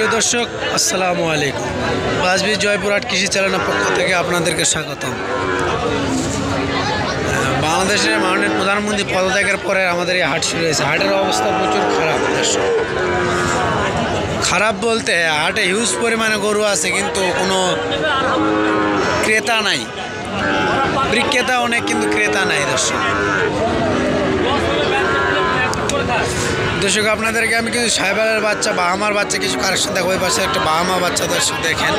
সুপ্রিয় দর্শক, আসসালামু আলাইকুম। বাসবি জয়পুরহাট কৃষি চ্যানেলের পক্ষ থেকে আপনাদেরকে স্বাগতম। বাংলাদেশের মাননীয় প্রধানমন্ত্রী পদত্যাগের পরে আমাদের এই হাট শুরু হয়েছে। হাটের অবস্থা প্রচুর খারাপ। দর্শক, খারাপ বলতে হাটে হিউজ পরিমাণে গরু আছে, কিন্তু কোনো ক্রেতা নাই। বিক্রেতা অনেক, কিন্তু ক্রেতা নাই। দর্শক, আপনাদেরকে আমি কিছু সাইবালের বাচ্চা, বাহামার বাচ্চা কিছু কালেকশন দেখো। ওই পাশে একটা বাহামা বাচ্চা দর্শক দেখেন।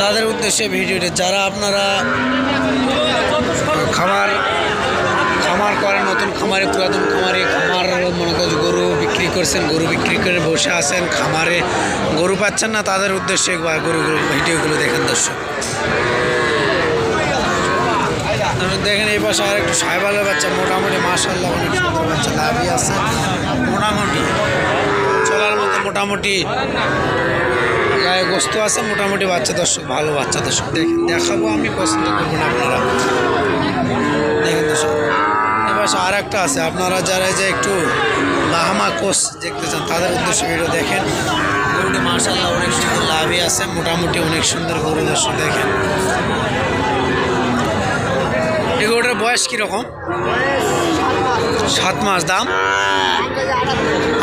তাদের উদ্দেশ্যে ভিডিওটি, যারা আপনারা খামার করেন, নতুন খামারে, পুরাতন খামারে, খামার মনে করেন গরু বিক্রি করছেন, গরু বিক্রি করে বসে আছেন, খামারে গরু পাচ্ছেন না, তাদের উদ্দেশ্যে একবার গরুগুলো ভিডিওগুলো দেখেন। দর্শক দেখেন, এই পাশে আর একটু সাইবালের বাচ্চা, মোটামুটি মাশাআল্লাহ অনেক সুন্দর বাচ্চা, লাভই আছে, মোটামুটি চলার মতো, মোটামুটি গায়ে গোস্ত আছে, মোটামুটি বাচ্চা। দর্শক, ভালো বাচ্চা। দর্শক দেখেন, দেখাবো আমি, পছন্দ করবো না আপনারা দেখেন। দর্শক, এই পাশে আর একটা আছে, আপনারা যারা যে একটু বাহামা কোচ দেখতে চান, তাদের উদ্দেশ্যে ভিডিও দেখেন। গরুটি মাশাআল্লাহ অনেক সুন্দর, লাভই আছে, মোটামুটি অনেক সুন্দর গরু। দর্শক দেখেন, এই গরুটার বয়স কীরকম? 7 মাস। দাম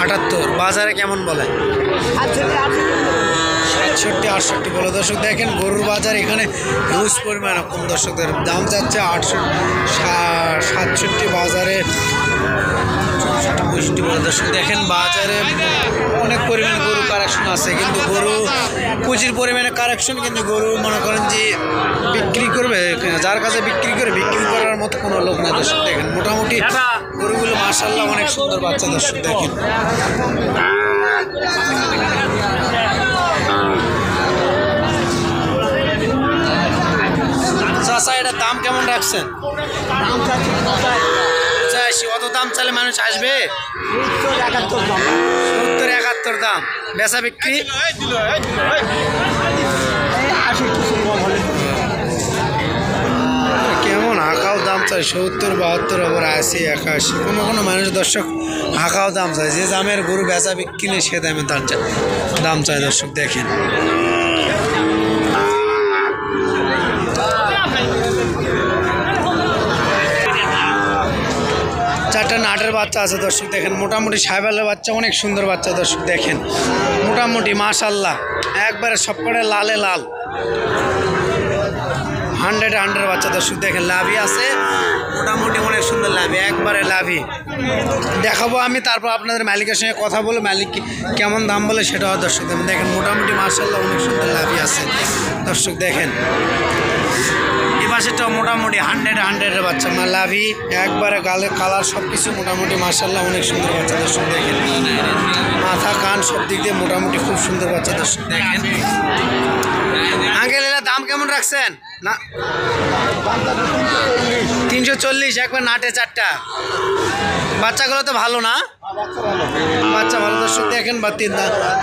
78। বাজারে কেমন বলে? 67-68 বলে। দর্শক দেখেন, গরুর বাজার এখানে হিউজ পরিমাণে কম। দর্শকদের দাম যাচ্ছে 67, বাজারে 65 বলে। দর্শক দেখেন, বাজারে অনেক পরিমাণে গরু কারেকশন আছে, কিন্তু গরু প্রচুর পরিমাণে কারেকশন, কিন্তু গরু মনে করেন যে বিক্রি করবে, যার কাছে বিক্রি করার মতো কোনো লোক না। দর্শক দেখেন, মোটামুটি গরুগুলো মাশাআল্লাহ অনেক সুন্দর বাচ্চা। দর্শক দেখেন, চাচা এটার দাম কেমন রাখছেন? 85। অত দাম চাইলে মানুষ আসবে? 70-71 দাম। বেচা বিক্রি কেমন? হাঁকাও দাম চাই 70-72, আবার 80-81। কোনো মানুষ দর্শক হাঁকাও দাম চায়। যে দামের গরু বেচা বিক্রি নেই, সে দামে দাম চায়। দর্শক দেখেন, চারটা নাটের বাচ্চা আছে। দর্শক দেখেন, মোটামুটি সাইবালের বাচ্চা, অনেক সুন্দর বাচ্চা। দর্শক দেখেন, মোটামুটি মাশাআল্লাহ একবারে সবকটা লালে লাল, 100 বাচ্চা। দর্শক দেখেন, লাভই আছে, মোটামুটি অনেক সুন্দর লাভি, একবারে লাভি। দেখাবো আমি, তারপর আপনাদের মালিকের সঙ্গে কথা বলে মালিক কেমন দাম বলে সেটাও দর্শক দেখেন। মোটামুটি মাশাআল্লাহ অনেক সুন্দর লাভই আছে। দর্শক দেখেন, এই পাশেটাও মোটামুটি 100 বাচ্চা, লাভি, একবারে গালের কালার সব কিছু মোটামুটি মাশাআল্লাহ অনেক সুন্দর বাচ্চা। দর্শক দেখেন, মাথা কান সব দিক দিয়ে মোটামুটি খুব সুন্দর বাচ্চা। দর্শক দেখেন, আঙ্কেল এর দাম কেমন রাখছেন? না 340, একবার নাটে 4টা। বাচ্চাগুলো তো ভালো না? বাচ্চা ভালো। দর্শক দেখেন,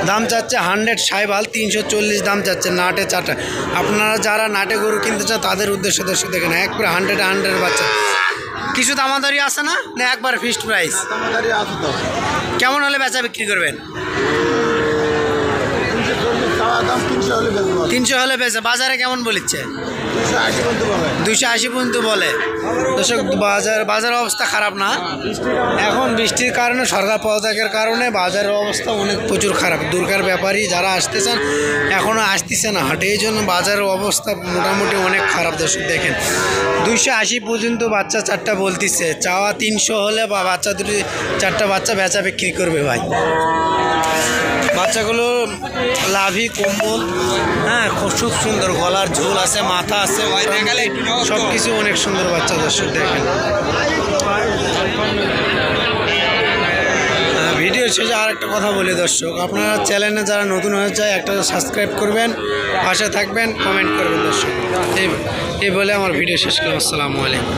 দাম চাচ্ছে 100 সাইবাল, 340 দাম চাচ্ছে, নাটে 4টা। আপনারা যারা নাটে গরু কিনতে চান, তাদের উদ্দেশ্যে দর্শক দেখেন, একবারে 100 বাচ্চা। কিছু দামাদারি আছে না? একবার ফিক্সড প্রাইস? কেমন হলে বেচা বিক্রি করবেন? 300 হলে বেচে। বাজারে কেমন বলিচ্ছে? 280 পর্যন্ত বলে। দর্শক, বাজারের অবস্থা খারাপ না? এখন বৃষ্টির কারণে, সরকার পদত্যাগের কারণে বাজারের অবস্থা অনেক প্রচুর খারাপ। দূরকার ব্যাপারী যারা আসতে চান এখনও আসতেছে না হাটে, এই জন্য বাজারের অবস্থা মোটামুটি অনেক খারাপ। দর্শক দেখেন, 280 পর্যন্ত বাচ্চা 4টা বলতেছে, চাওয়া 300 হলে বা বাচ্চা 4টা বাচ্চা বেচা বিক্রি করবে ভাই। বাচ্চাগুলো লাভি, কম্বল, হ্যাঁ, খুব সুন্দর, গলার ঝোল আছে, মাথা আছে, সব কিছু অনেক সুন্দর বাচ্চা। দর্শক দেখেন, ভিডিও শেষে আর একটা কথা বলি দর্শক, আপনারা চ্যানেলে যারা নতুন হয়ে যায় একটা সাবস্ক্রাইব করবেন, পাশে থাকবেন, কমেন্ট করবেন। দর্শক এই বলে আমার ভিডিও শেষ করলাম। আসসালামু আলাইকুম।